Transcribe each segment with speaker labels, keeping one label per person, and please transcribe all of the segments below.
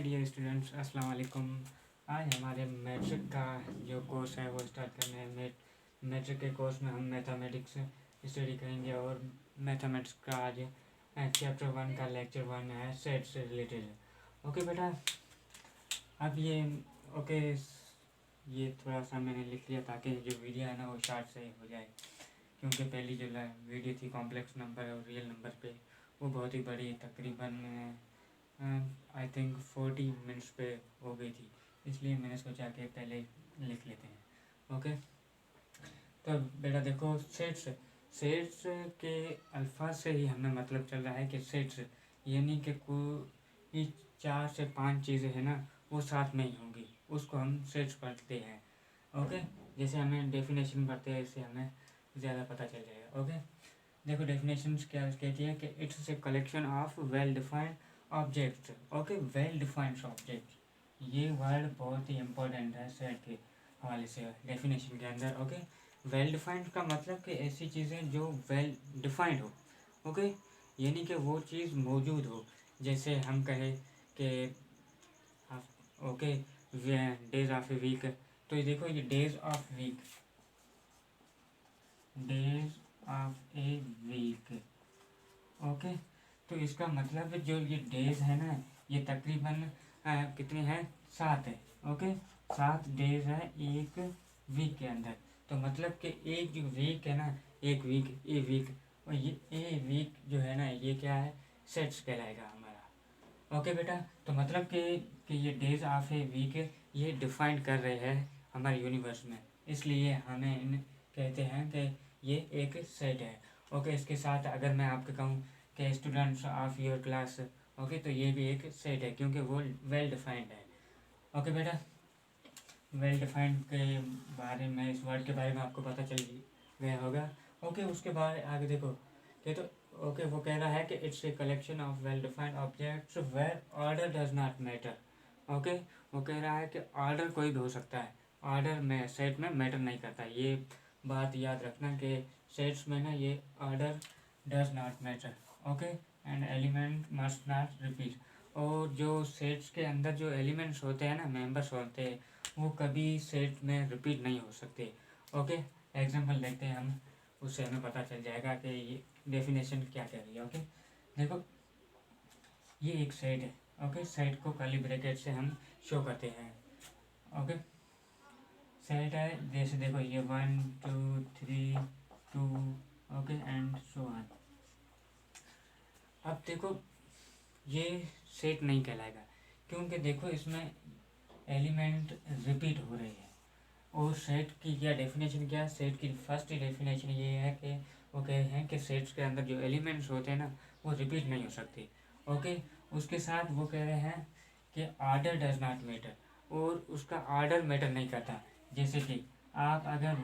Speaker 1: Hi dear students, अस्सलाम वालेकुम। आज हमारे मैट्रिक का जो कोर्स है वो स्टार्ट करने हैं। मैट्रिक के कोर्स में हम मैथमेटिक्स स्टडी करेंगे और मैथमेटिक्स का आज चैप्टर 1 का लेक्चर 1 है, सेट से रिलेटेड। ओके बेटा, अब ओके ये थोड़ा सा मैंने लिख लिया ताकि जो वीडियो है ना वो शार्ट से हो जाए, क्योंकि पहली जो वीडियो थी कॉम्प्लेक्स नंबर और रियल नंबर पे वो बहुत ही बड़ी, तकरीबन आई थिंक 40 मिनट्स पे हो गई थी, इसलिए मैंने सोचा कि पहले लिख लेते हैं। ओके, तो बेटा देखो, सेट्स के अल्फाज से ही हमें मतलब चल रहा है कि सेट्स यानी कि कोई 4 से 5 चीज़ें हैं ना वो साथ में ही होंगी, उसको हम सेट्स पढ़ते हैं। ओके, जैसे हमें डेफिनेशन पढ़ते हैं इससे हमें ज़्यादा पता चल जाएगा। ओके, देखो डेफिनेशन क्या कहती है कि it's a collection of well defined objects. Okay, well defined object, ये वर्ड बहुत ही इम्पोर्टेंट है सेट के हवाले से डेफिनेशन के अंदर। ओके, वेल डिफाइंड का मतलब कि ऐसी चीज़ें जो वेल डिफाइंड हो। ओके, यानी कि वो चीज़ मौजूद हो, जैसे हम कहें कि okay days of a week, तो ये देखो ये days of week, days of a week. Okay, तो इसका मतलब जो ये डेज है ना ये तकरीबन कितने हैं, 7 है। ओके, 7 डेज है एक वीक के अंदर। तो मतलब कि एक जो वीक है ना, एक वीक ए वीक, और ये ए वीक जो है ना ये क्या है, सेट्स कहलाएगा हमारा। ओके बेटा, तो मतलब कि ये डेज ऑफ ए वीक ये डिफाइन कर रहे हैं हमारे यूनिवर्स में, इसलिए हमें इन कहते हैं कि ये एक सेट है। ओके, इसके साथ अगर मैं आपको कहूँ कि students of your class, okay, तो ये भी एक सेट है क्योंकि वो वेल डिफाइंड है। ओके बेटा, वेल डिफाइंड के बारे में, इस वर्ड के बारे में आपको पता चल गया होगा। ओके, उसके बाद आगे देखो कि तो ओके वो कह रहा है कि it's a collection of well defined objects where order does not matter. Okay, वो कह रहा है कि ऑर्डर कोई भी हो सकता है, ऑर्डर में सेट में मैटर नहीं करता। ये बात याद रखना कि सेट्स में ना ये order does not matter. Okay, and element must not repeat, और जो सेट्स के अंदर जो एलिमेंट्स होते हैं ना, मेंबर्स होते हैं, वो कभी सेट में रिपीट नहीं हो सकते। ओके, एग्जांपल देखते हैं हम, उससे हमें पता चल जाएगा कि ये डेफिनेशन क्या कह रही है। ओके, देखो ये एक सेट है। ओके, सेट को कर्ली ब्रैकेट से हम शो करते हैं। ओके, सेट है, जैसे देखो ये 1 2 3 2, ओके एंड सो ऑन। अब देखो ये सेट नहीं कहलाएगा क्योंकि देखो इसमें एलिमेंट रिपीट हो रहे हैं। और सेट की क्या डेफिनेशन, क्या सेट की फर्स्ट डेफिनेशन ये है कि वो कहे हैं कि सेट्स के अंदर जो एलिमेंट्स होते हैं ना वो रिपीट नहीं हो सकते। ओके, उसके साथ वो कह रहे हैं कि ऑर्डर डज नॉट मैटर, और उसका ऑर्डर मैटर नहीं करता। जैसे कि आप अगर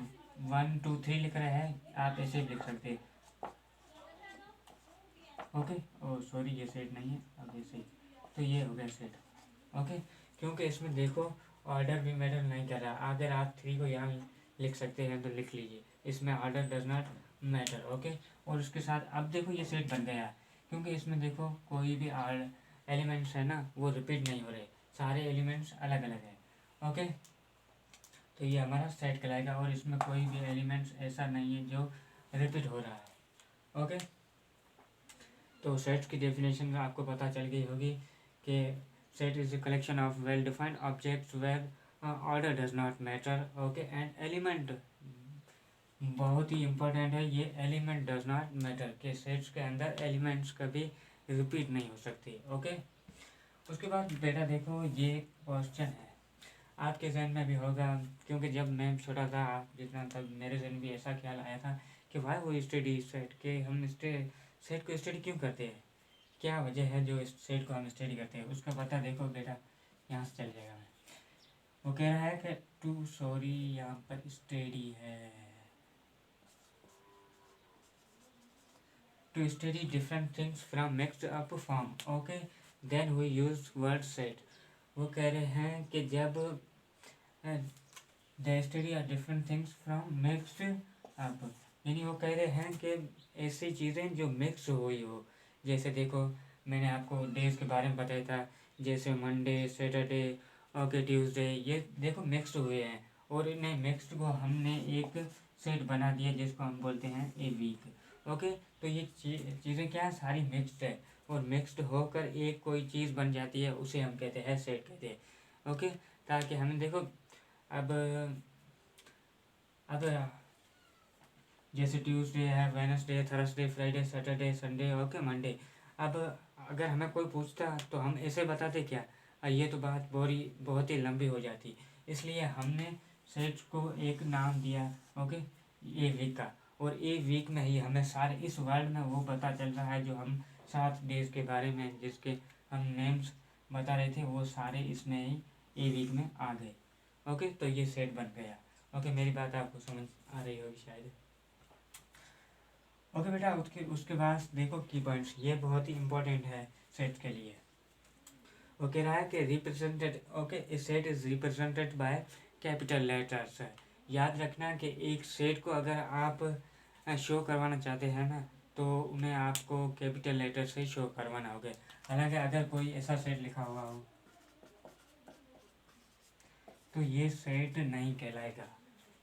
Speaker 1: 1 2 3 लिख रहे हैं, आप ऐसे भी लिख सकते हैं। ओके, ओ सॉरी ये सेट नहीं है, अब ये सेट, तो ये हो गया सेट। ओके, क्योंकि इसमें देखो ऑर्डर भी मैटर नहीं कर रहा। अगर आप 3 को यहाँ लिख सकते हैं तो लिख लीजिए, इसमें order does not matter. Okay, और उसके साथ अब देखो ये सेट बन गया क्योंकि इसमें देखो कोई भी एलिमेंट्स है ना वो रिपीट नहीं हो रहे, सारे एलिमेंट्स अलग अलग हैं। ओके, तो ये हमारा सेट कहलाएगा और इसमें कोई भी एलिमेंट्स ऐसा नहीं है जो रिपीट हो रहा है। ओके, तो सेट्स की डेफिनेशन का आपको पता चल गई होगी कि set is a collection of well defined objects where order does not matter. Okay, and element बहुत ही इम्पोर्टेंट है, ये एलिमेंट डज नॉट मैटर के सेट्स के अंदर एलिमेंट्स कभी रिपीट नहीं हो सकते। ओके, उसके बाद बेटा देखो ये क्वेश्चन है आपके जहन में भी होगा, क्योंकि जब मैं छोटा था आप जितना तब मेरे जहन भी ऐसा ख्याल आया था कि वाई वो स्टडी सेट के हम सेट को स्टडी क्यों करते हैं, क्या वजह है जो इस सेट को हम स्टडी करते हैं। उसका पता देखो बेटा यहाँ से चल जाएगा। मैं वो कह रहा है कि टू सॉरी यहाँ पर स्टडी है, to study different things from mixed up form. Okay, then we use word set. वो कह रहे हैं कि जब the study are different things from mixed up, यानी वो कह रहे हैं कि ऐसी चीज़ें जो मिक्स हुई हो। जैसे देखो मैंने आपको डेज के बारे में बताया था जैसे मंडे, सैटरडे, ओके, ट्यूसडे, ये देखो मिक्स्ड हुए हैं और इन्हें मिक्स्ड को हमने एक सेट बना दिया जिसको हम बोलते हैं ए वीक। ओके, तो ये चीज़ें क्या है, सारी मिक्स्ड है और मिक्स्ड होकर एक कोई चीज़ बन जाती है, उसे हम कहते हैं सेट कहते हैं। ओके, ताकि हमें देखो अब जैसे ट्यूसडे है, Wednesday, Thursday, Friday, Saturday, Sunday, okay, Monday. अब अगर हमें कोई पूछता तो हम ऐसे बताते क्या, ये तो बात बहुत ही लंबी हो जाती, इसलिए हमने सेट को एक नाम दिया, ओके, ए वीक का। और ए वीक में ही हमें सारे इस वर्ल्ड में वो पता चल रहा है जो हम 7 डेज के बारे में जिसके हम नेम्स बता रहे थे, वो सारे इसमें ही ए वीक में आ गए। ओके, तो ये सेट बन गया। ओके, मेरी बात आपको समझ आ रही होगी शायद। ओके बेटा, उसके बाद देखो की पॉइंट्स, ये बहुत ही इंपॉर्टेंट है सेट के लिए। ओके, रहा है कि represented, okay, A set is represented by capital letters. याद रखना कि एक सेट को अगर आप शो करवाना चाहते हैं ना, तो उन्हें आपको कैपिटल लेटर से शो करवाना होगा। हालांकि अगर कोई ऐसा सेट लिखा हुआ हो तो ये सेट नहीं कहलाएगा,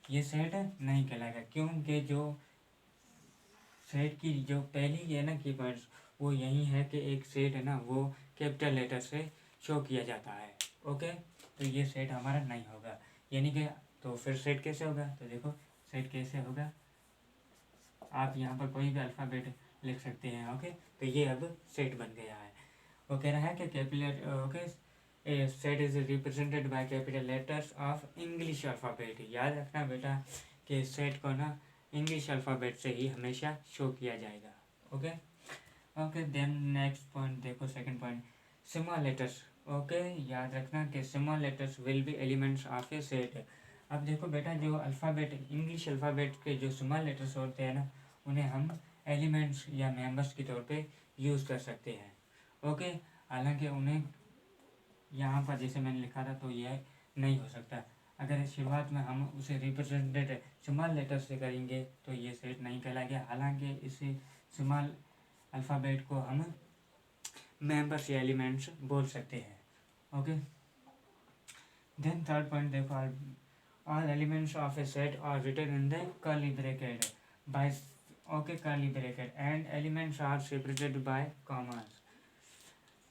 Speaker 1: ये सेट नहीं कहलाएगा, क्योंकि जो सेट की जो पहली है ना की पॉइंट्स, वो यही है कि एक सेट है ना वो कैपिटल लेटर से शो किया जाता है। ओके, तो ये सेट हमारा नहीं होगा, यानी कि तो फिर सेट कैसे होगा, तो देखो सेट कैसे होगा, आप यहाँ पर कोई भी अल्फ़ाबेट लिख सकते हैं। ओके, तो ये अब सेट बन गया है। वो कह रहा है कि capital, okay, set is represented by capital letters of English alphabet. याद रखना बेटा कि सेट को ना इंग्लिश अल्फ़ाबेट से ही हमेशा शो किया जाएगा। Okay, okay, then next point देखो, second point, small letters. Okay, याद रखना कि small letters will be elements of a set. अब देखो बेटा, जो अल्फ़ाबेट इंग्लिश अल्फ़ाबेट के जो स्मॉल लेटर्स होते हैं ना, उन्हें हम एलिमेंट्स या मेंबर्स के तौर पे यूज़ कर सकते हैं। ओके, हालांकि उन्हें यहाँ पर जैसे मैंने लिखा था तो यह नहीं हो सकता। अगर शुरुआत में हम उसे रिप्रेजेंटेड स्मॉल लेटर से करेंगे तो ये सेट नहीं कहलाएगा, हालांकि इसे स्मॉल अल्फ़ाबेट को हम मेंबर्स या एलिमेंट्स बोल सकते हैं। ओके, देन थर्ड पॉइंट देखो, all elements of a set are written in the curly bracket by, okay, curly bracket, and elements are separated by commas.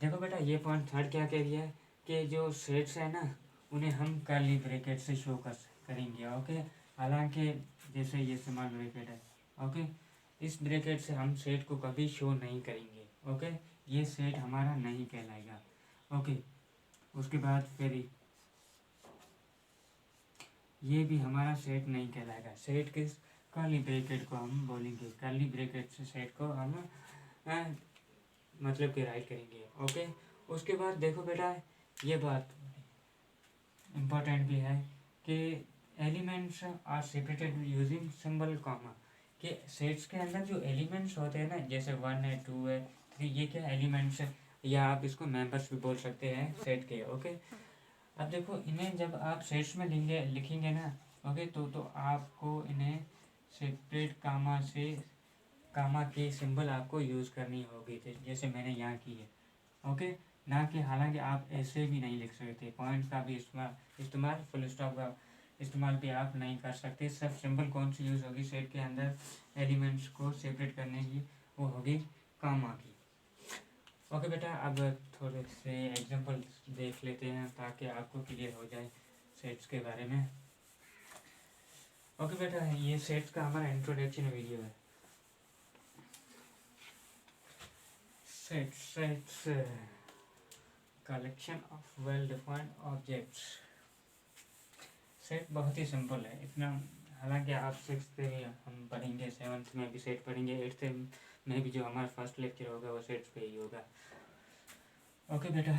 Speaker 1: देखो बेटा, ये पॉइंट थर्ड क्या कह रही है कि जो सेट्स है ना उन्हें हम कर्ली ब्रैकेट से शो करेंगे। ओके, हालांकि जैसे ये स्मॉल ब्रैकेट है, ओके, इस ब्रैकेट से हम सेट को कभी शो नहीं करेंगे। ओके, ये सेट हमारा नहीं कहलाएगा। ओके, उसके बाद फिर ये भी हमारा सेट नहीं कहलाएगा। सेट किस, कर्ली ब्रैकेट को हम बोलेंगे, कर्ली ब्रैकेट से सेट को हम मतलब कि राइट करेंगे। ओके, उसके बाद देखो बेटा, ये बात इम्पोर्टेंट भी है कि elements are separated using symbol comma, कि सेट्स के अंदर जो एलिमेंट्स होते हैं ना, जैसे 1 है, 2 है, 3, ये क्या एलिमेंट्स है, या आप इसको मेंबर्स भी बोल सकते हैं सेट के। ओके, अब देखो इन्हें जब आप सेट्स में लिखेंगे ना, ओके, तो आपको इन्हें सेपरेट कामा की सिंबल आपको यूज़ करनी होगी, जैसे मैंने यहाँ की है। ओके, ना कि हालांकि आप ऐसे भी नहीं लिख सकते, पॉइंट का भी इस्तेमाल फुल स्टॉप का इस्तेमाल भी आप नहीं कर सकते। सिर्फ सिंबल कौन सी यूज़ होगी सेट के अंदर एलिमेंट्स को सेपरेट करने की, वो होगी कामा की। ओके बेटा, अब थोड़े से एग्जांपल देख लेते हैं ताकि आपको क्लियर हो जाए सेट्स के बारे में। ओके बेटा, ये सेट्स का हमारा इंट्रोडक्शन वीडियो है। Sets collection of well defined objects. Set बहुत ही सिंपल है इतना, हालांकि आप 6th में हम पढ़ेंगे, 7th में भी सेट पढ़ेंगे, 8th में भी जो हमारा फर्स्ट लेक्चर होगा वो सेट्स पे ही होगा। ओके बेटा,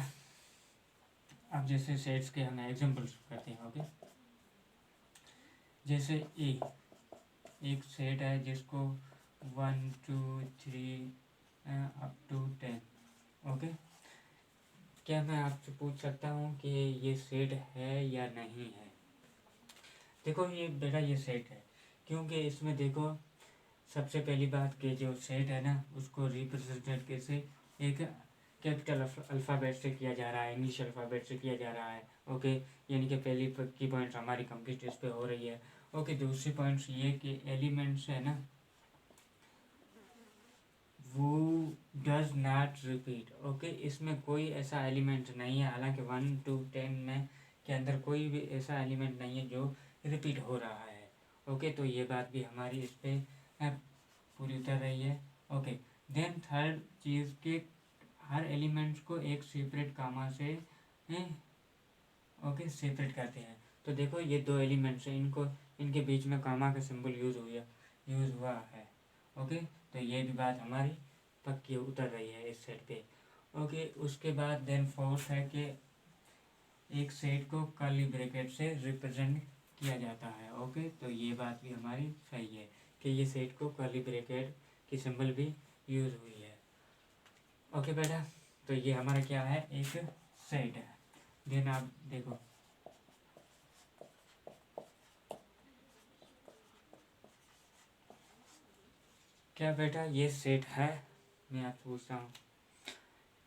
Speaker 1: अब जैसे सेट्स के हम एग्जांपल्स करते हैं। ओके, जैसे एक सेट है जिसको 1 2 3 अप टू 10। ओके, क्या मैं आपसे पूछ सकता हूँ कि ये सेट है या नहीं है? देखो ये बेटा, ये सेट है, क्योंकि इसमें देखो सबसे पहली बात कि जो सेट है ना उसको रिप्रेजेंटेड कैसे, एक कैपिटल अल्फ़ाबेट से किया जा रहा है, इंग्लिश अल्फ़ाबेट से किया जा रहा है। ओके, यानी कि पहली की पॉइंट्स हमारी कंप्लीट इस पे हो रही है। ओके, दूसरी पॉइंट्स ये कि एलिमेंट्स है ना वो डज नॉट रिपीट। ओके, इसमें कोई ऐसा एलिमेंट नहीं है, हालांकि 1 to 10 में के अंदर कोई भी ऐसा एलिमेंट नहीं है जो रिपीट हो रहा है। ओके, तो ये बात भी हमारी इस पे पूरी उतर रही है। ओके, देन थर्ड चीज़ के हर एलिमेंट्स को एक सेपरेट कामा से ओके सेपरेट करते हैं। तो देखो ये दो एलिमेंट्स हैं, इनको इनके बीच में कामा का सिंबल यूज़ हुआ है। ओके, तो ये भी बात हमारी पक्की उतर रही है इस सेट पे। ओके, उसके बाद देन फोर्थ है कि एक सेट को कर्ली ब्रैकेट से रिप्रेजेंट किया जाता है। ओके, तो ये बात भी हमारी सही है कि ये सेट को कर्ली ब्रैकेट की सिंबल भी यूज़ हुई है। ओके बेटा, तो ये हमारा क्या है, एक सेट है। देन आप देखो क्या बेटा ये सेट है, मैं आपसे पूछता हूँ।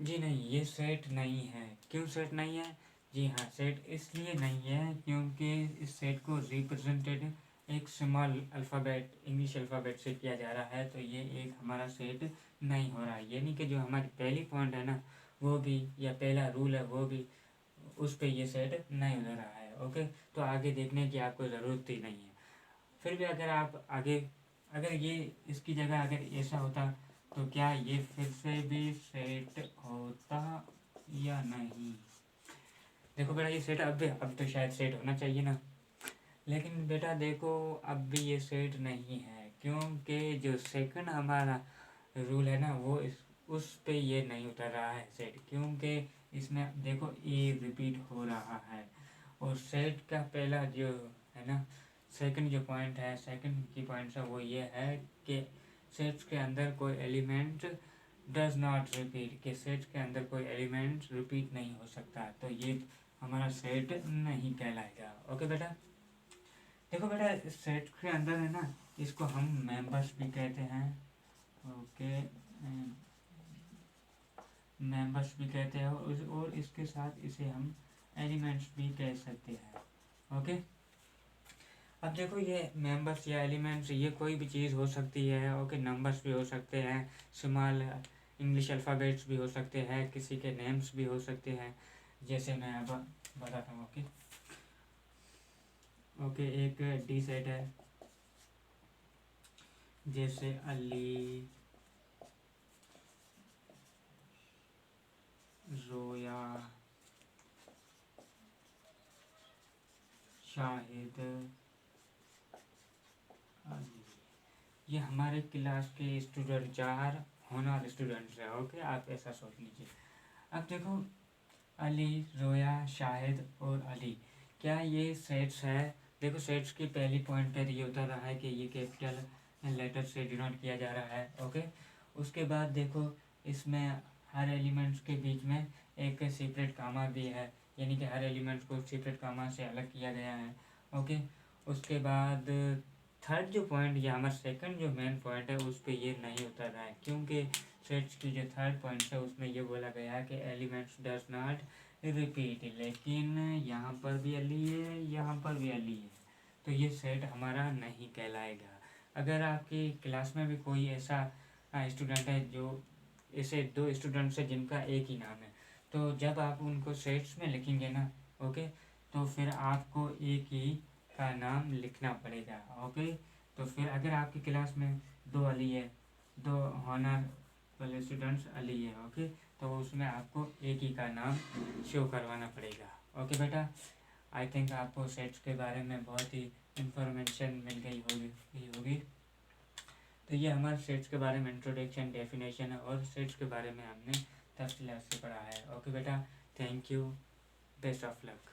Speaker 1: जी नहीं, ये सेट नहीं है। क्यों सेट नहीं है? जी हाँ, सेट इसलिए नहीं है क्योंकि इस सेट को रिप्रेजेंटेड एक स्मॉल अल्फ़ाबेट इंग्लिश अल्फ़ाबेट से किया जा रहा है, तो ये एक हमारा सेट नहीं हो रहा है। यानी कि जो हमारी पहली पॉइंट है ना वो भी, या पहला रूल है वो भी, उस पे ये सेट नहीं हो रहा है। ओके, तो आगे देखने की आपको ज़रूरत ही नहीं है। फिर भी अगर आप आगे अगर ये इसकी जगह अगर ऐसा होता तो क्या ये फिर से भी सेट होता या नहीं? देखो बेटा, ये सेट अब तो शायद सेट होना चाहिए ना, लेकिन बेटा देखो अब भी ये सेट नहीं है क्योंकि जो सेकंड हमारा रूल है ना वो उस पे ये नहीं उतर रहा है सेट, क्योंकि इसमें देखो ये रिपीट हो रहा है। और सेट का पहला जो है ना सेकंड जो पॉइंट है, सेकंड की पॉइंट है वो ये है कि सेट्स के अंदर कोई एलिमेंट डज नॉट रिपीट, के सेट के अंदर कोई एलिमेंट रिपीट नहीं हो सकता, तो ये हमारा सेट नहीं कहलाएगा। ओके बेटा, देखो बेटा इस सेट के अंदर है ना इसको हम मेंबर्स भी कहते हैं। ओके, मेंबर्स भी कहते हैं और इसके साथ इसे हम एलिमेंट्स भी कह सकते हैं। ओके, अब देखो ये मेंबर्स या एलिमेंट्स ये कोई भी चीज़ हो सकती है। ओके, नंबर्स भी हो सकते हैं, स्मॉल इंग्लिश अल्फ़ाबेट्स भी हो सकते हैं, किसी के नेम्स भी हो सकते हैं, जैसे मैं अब बताता हूँ। ओके ओके, एक डी सेट है जैसे अली, रोया, शाहिद, अली। ये हमारे क्लास के स्टूडेंट 4 होनहार स्टूडेंट्स हैं। ओके, आप ऐसा सोच लीजिए। अब देखो अली, रोया, शाहिद और अली, क्या ये सेट्स है? देखो सेट्स की पहली पॉइंट पर ये उतर रहा है कि ये कैपिटल लेटर से डिनोट किया जा रहा है। ओके, उसके बाद देखो इसमें हर एलिमेंट्स के बीच में एक सेपरेट कामा भी है, यानी कि हर एलिमेंट्स को सेपरेट कामा से अलग किया गया है। ओके, उसके बाद थर्ड जो पॉइंट या हमारा सेकंड जो मेन पॉइंट है उस पर ये नहीं उतर रहा है, क्योंकि सेट्स की जो थर्ड पॉइंट है उसमें ये बोला गया है कि एलिमेंट्स डज नॉट रिपीट, लेकिन यहाँ पर भी अली है, यहाँ पर भी अली है, तो ये सेट हमारा नहीं कहलाएगा। अगर आपकी क्लास में भी कोई ऐसा स्टूडेंट है जो ऐसे 2 स्टूडेंट्स है जिनका एक ही नाम है, तो जब आप उनको सेट्स में लिखेंगे ना, ओके, तो फिर आपको एक ही का नाम लिखना पड़ेगा। ओके, तो फिर अगर आपकी क्लास में 2 अली है, 2 हॉनर वाले स्टूडेंट्स अली है, ओके, तो उसमें आपको एक ही का नाम शो करवाना पड़ेगा। ओके बेटा, आई थिंक आपको सेट्स के बारे में बहुत ही इंफॉर्मेशन मिल गई होगी। तो ये हमारे सेट्स के बारे में इंट्रोडक्शन, डेफिनेशन है, और सेट्स के बारे में हमने 10 क्लास से पढ़ा है। ओके बेटा, thank you, best of luck.